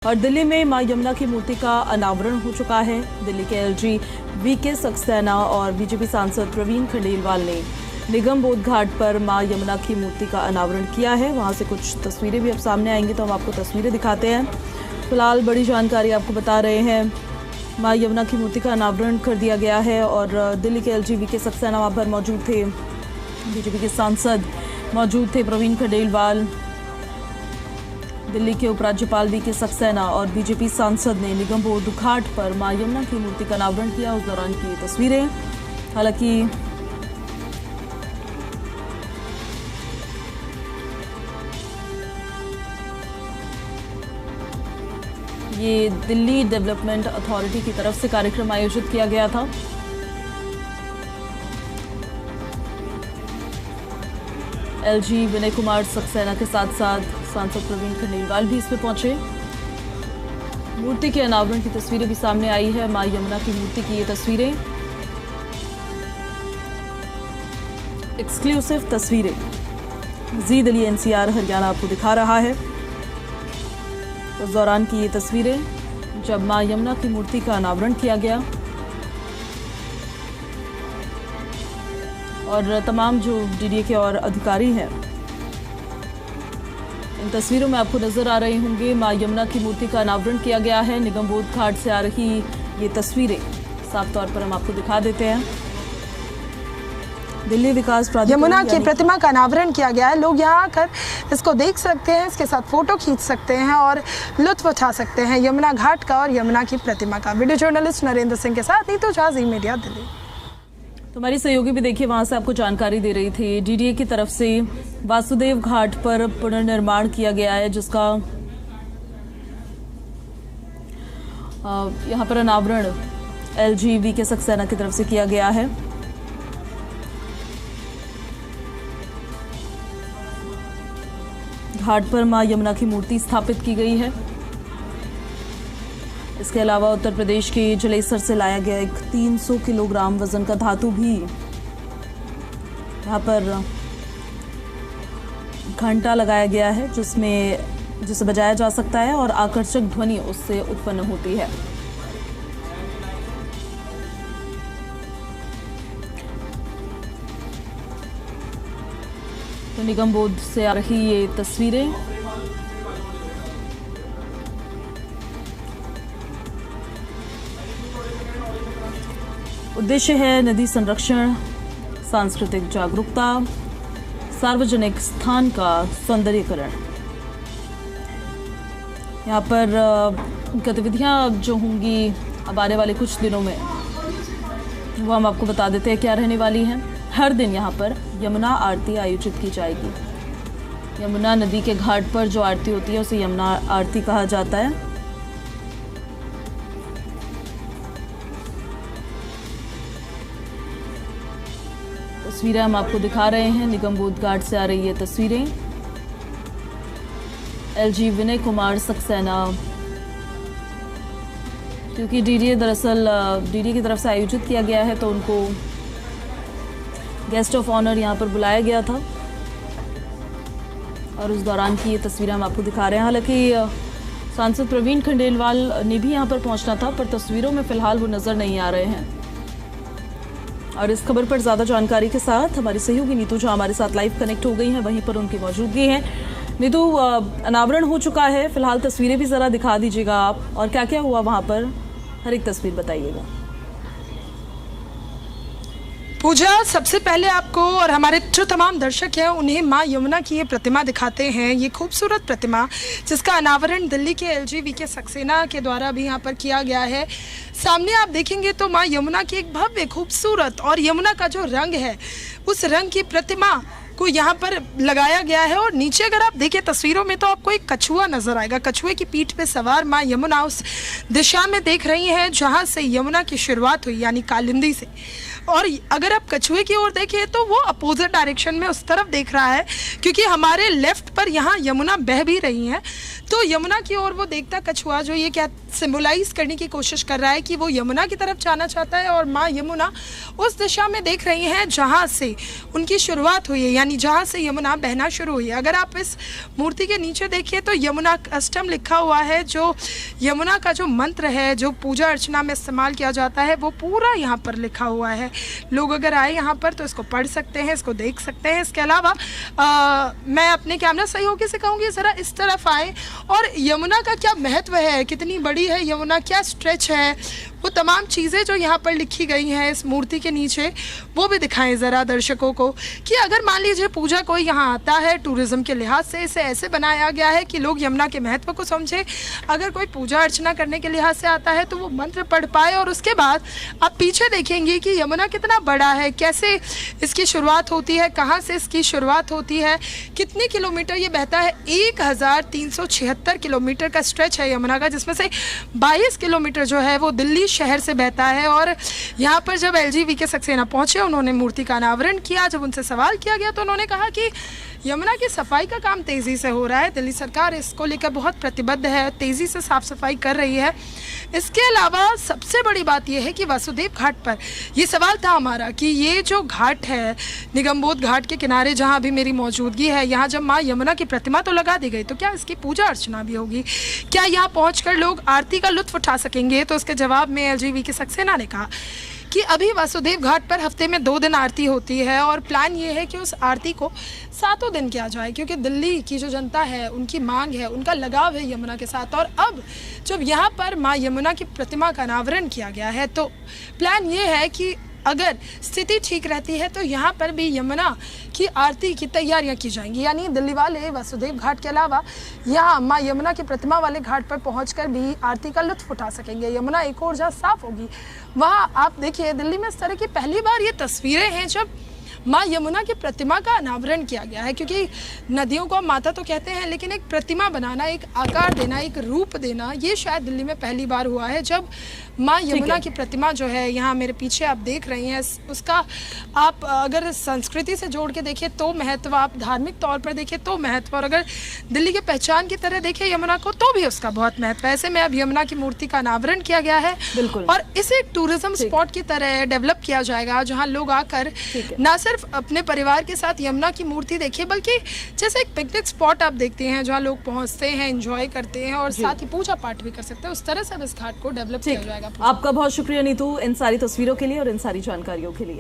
और दिल्ली में मां यमुना की मूर्ति का अनावरण हो चुका है। दिल्ली के एलजी वीके सक्सेना और बीजेपी सांसद प्रवीण खंडेलवाल ने निगम बोध घाट पर मां यमुना की मूर्ति का अनावरण किया है। वहां से कुछ तस्वीरें भी अब सामने आएंगी, तो हम आपको तस्वीरें दिखाते हैं। फिलहाल बड़ी जानकारी आपको बता रहे हैं, मां यमुना की मूर्ति का अनावरण कर दिया गया है और दिल्ली के एलजी वीके सक्सेना वहाँ पर मौजूद थे। बीजेपी के सांसद मौजूद थे प्रवीण खंडेलवाल, दिल्ली के उपराज्यपाल वीके सक्सेना और बीजेपी सांसद ने निगम बोध घाट पर मां यमुना की मूर्ति का अनावरण किया। उस दौरान की तस्वीरें, हालांकि ये दिल्ली डेवलपमेंट अथॉरिटी की तरफ से कार्यक्रम आयोजित किया गया था। एलजी विनय कुमार सक्सेना के साथ साथ सांसद प्रवीण खंडेलवाल भी इसमें पहुंचे। मूर्ति के अनावरण की तस्वीरें भी सामने आई है। मां यमुना की मूर्ति की ये तस्वीरें, एक्सक्लूसिव तस्वीरें जी दिल्ली एनसीआर हरियाणा आपको दिखा रहा है। उस दौरान की ये तस्वीरें जब मां यमुना की मूर्ति का अनावरण किया गया और तमाम जो डीडीए के और अधिकारी हैं, इन तस्वीरों में आपको नजर आ रहे होंगे। मां यमुना की मूर्ति का अनावरण किया गया है। निगम बोध घाट से आ रही ये तस्वीरें साफ तौर पर हम आपको दिखा देते हैं। दिल्ली विकास प्राधिकरण यमुना की प्रतिमा का अनावरण किया गया है। लोग यहाँ आकर इसको देख सकते हैं, इसके साथ फोटो खींच सकते हैं और लुत्फ उठा सकते हैं यमुना घाट का और यमुना की प्रतिमा का। वीडियो जर्नलिस्ट नरेंद्र सिंह के साथ नीतू झा, जी मीडिया, दिल्ली। तो हमारी सहयोगी भी देखिए वहां से आपको जानकारी दे रही थी। डीडीए की तरफ से वासुदेव घाट पर पुनर्निर्माण किया गया है, जिसका यहां पर अनावरण एलजी वीके सक्सेना की तरफ से किया गया है। घाट पर मां यमुना की मूर्ति स्थापित की गई है। इसके अलावा उत्तर प्रदेश के जलेसर से लाया गया एक 300 किलोग्राम वजन का धातु भी यहाँ पर घंटा लगाया गया है, जिसे बजाया जा सकता है और आकर्षक ध्वनि उससे उत्पन्न होती है। तो निगम बोध से आ रही ये तस्वीरें, उद्देश्य है नदी संरक्षण, सांस्कृतिक जागरूकता, सार्वजनिक स्थान का सौंदर्यीकरण। यहाँ पर गतिविधियां जो होंगी अब आने वाले कुछ दिनों में, वो हम आपको बता देते हैं क्या रहने वाली हैं। हर दिन यहाँ पर यमुना आरती आयोजित की जाएगी। यमुना नदी के घाट पर जो आरती होती है उसे यमुना आरती कहा जाता है। तस्वीरें हम आपको दिखा रहे हैं। निगम बोध घाट से आ रही ये तस्वीरें, एलजी विनय कुमार सक्सेना, क्योंकि डीडीए की तरफ से आयोजित किया गया है तो उनको गेस्ट ऑफ ऑनर यहां पर बुलाया गया था और उस दौरान की ये तस्वीरें हम आपको दिखा रहे हैं। हालांकि सांसद प्रवीण खंडेलवाल ने भी यहां पर पहुंचना था, पर तस्वीरों में फिलहाल वो नजर नहीं आ रहे हैं। और इस खबर पर ज्यादा जानकारी के साथ हमारी सहयोगी नीतू झा हमारे साथ लाइव कनेक्ट हो गई हैं, वहीं पर उनकी मौजूदगी है। नीतू, अनावरण हो चुका है, फिलहाल तस्वीरें भी जरा दिखा दीजिएगा आप, और क्या क्या हुआ वहां पर, हर एक तस्वीर बताइएगा। पूजा, सबसे पहले आपको और हमारे जो तमाम दर्शक हैं उन्हें मां यमुना की ये प्रतिमा दिखाते हैं। ये खूबसूरत प्रतिमा जिसका अनावरण दिल्ली के एलजी वीके सक्सेना के द्वारा भी यहाँ पर किया गया है। सामने आप देखेंगे तो मां यमुना की एक भव्य, खूबसूरत और यमुना का जो रंग है उस रंग की प्रतिमा को यहाँ पर लगाया गया है। और नीचे अगर आप देखें तस्वीरों में तो आपको एक कछुआ नजर आएगा। कछुए की पीठ पे सवार मां यमुना उस दिशा में देख रही हैं जहाँ से यमुना की शुरुआत हुई, यानी कालिंदी से। और अगर आप कछुए की ओर देखें तो वो अपोजिट डायरेक्शन में उस तरफ देख रहा है, क्योंकि हमारे लेफ्ट पर यहाँ यमुना बह भी रही है। तो यमुना की ओर वो देखता कछुआ जो ये क्या सिंबलाइज करने की कोशिश कर रहा है कि वो यमुना की तरफ जाना चाहता है, और माँ यमुना उस दिशा में देख रही हैं जहाँ से उनकी शुरुआत हुई है, यानी जहाँ से यमुना बहना शुरू हुई है। अगर आप इस मूर्ति के नीचे देखिए तो यमुना अष्टम लिखा हुआ है, जो यमुना का जो मंत्र है जो पूजा अर्चना में इस्तेमाल किया जाता है वो पूरा यहाँ पर लिखा हुआ है। लोग अगर आए यहाँ पर तो इसको पढ़ सकते हैं, इसको देख सकते हैं। इसके अलावा मैं अपने कैमरा सहयोगी से कहूँगी ज़रा इस तरफ आए और यमुना का क्या महत्व है, कितनी बड़ी है यमुना, क्या स्ट्रेच है, वो तमाम चीज़ें जो यहाँ पर लिखी गई हैं इस मूर्ति के नीचे वो भी दिखाएं ज़रा दर्शकों को, कि अगर मान लीजिए पूजा कोई यहाँ आता है, टूरिज़्म के लिहाज से इसे ऐसे बनाया गया है कि लोग यमुना के महत्व को समझे। अगर कोई पूजा अर्चना करने के लिहाज से आता है तो वो मंत्र पढ़ पाए। और उसके बाद आप पीछे देखेंगे कि यमुना कितना बड़ा है, कैसे इसकी शुरुआत होती है, कहाँ से इसकी शुरुआत होती है, कितने किलोमीटर ये बहता है। 1376 किलोमीटर का स्ट्रेच है यमुना का, जिसमें से 22 किलोमीटर जो है वो दिल्ली शहर से बहता है। और यहाँ पर जब एलजी वीके सक्सेना पहुंचे, उन्होंने मूर्ति का अनावरण किया। जब उनसे सवाल किया गया तो उन्होंने कहा कि यमुना की सफाई का काम तेज़ी से हो रहा है, दिल्ली सरकार इसको लेकर बहुत प्रतिबद्ध है, तेज़ी से साफ सफाई कर रही है। इसके अलावा सबसे बड़ी बात यह है कि वासुदेव घाट पर ये सवाल था हमारा कि ये जो घाट है निगमबोध घाट के किनारे जहाँ अभी मेरी मौजूदगी है, यहाँ जब माँ यमुना की प्रतिमा तो लगा दी गई तो क्या इसकी पूजा अर्चना भी होगी, क्या यहाँ पहुँच लोग आरती का लुत्फ उठा सकेंगे। तो उसके जवाब में एलजी वीके सक्सेना ने कहा कि अभी वासुदेव घाट पर हफ्ते में 2 दिन आरती होती है और प्लान ये है कि उस आरती को 7 दिन किया जाए, क्योंकि दिल्ली की जो जनता है उनकी मांग है, उनका लगाव है यमुना के साथ। और अब जब यहाँ पर माँ यमुना की प्रतिमा का अनावरण किया गया है तो प्लान ये है कि अगर स्थिति ठीक रहती है तो यहाँ पर भी यमुना की आरती की तैयारियाँ की जाएंगी, यानी दिल्ली वाले वासुदेव घाट के अलावा यहाँ माँ यमुना की प्रतिमा वाले घाट पर पहुंचकर भी आरती का लुत्फ उठा सकेंगे। यमुना एक और जहाँ साफ होगी वहाँ आप देखिए दिल्ली में इस तरह की पहली बार ये तस्वीरें हैं जब माँ यमुना की प्रतिमा का अनावरण किया गया है, क्योंकि नदियों को माता तो कहते हैं लेकिन एक प्रतिमा बनाना, एक आकार देना, एक रूप देना, ये शायद दिल्ली में पहली बार हुआ है जब माँ यमुना की प्रतिमा जो है यहाँ मेरे पीछे आप देख रही हैं, उसका आप अगर संस्कृति से जोड़ के देखें तो महत्व, आप धार्मिक तौर पर देखें तो महत्व, और अगर दिल्ली के पहचान की तरह देखें यमुना को तो भी उसका बहुत महत्व है। ऐसे में अब यमुना की मूर्ति का अनावरण किया गया है और इसे एक टूरिज्म स्पॉट की तरह डेवलप किया जाएगा, जहाँ लोग आकर न सिर्फ अपने परिवार के साथ यमुना की मूर्ति देखिए बल्कि जैसे एक पिकनिक स्पॉट आप देखते हैं जहाँ लोग पहुँचते हैं, एंजॉय करते हैं और साथ ही पूजा पाठ भी कर सकते हैं, उस तरह से अब इस घाट को डेवलप किया जाएगा। आपका बहुत शुक्रिया नीतू इन सारी तस्वीरों के लिए और इन सारी जानकारियों के लिए।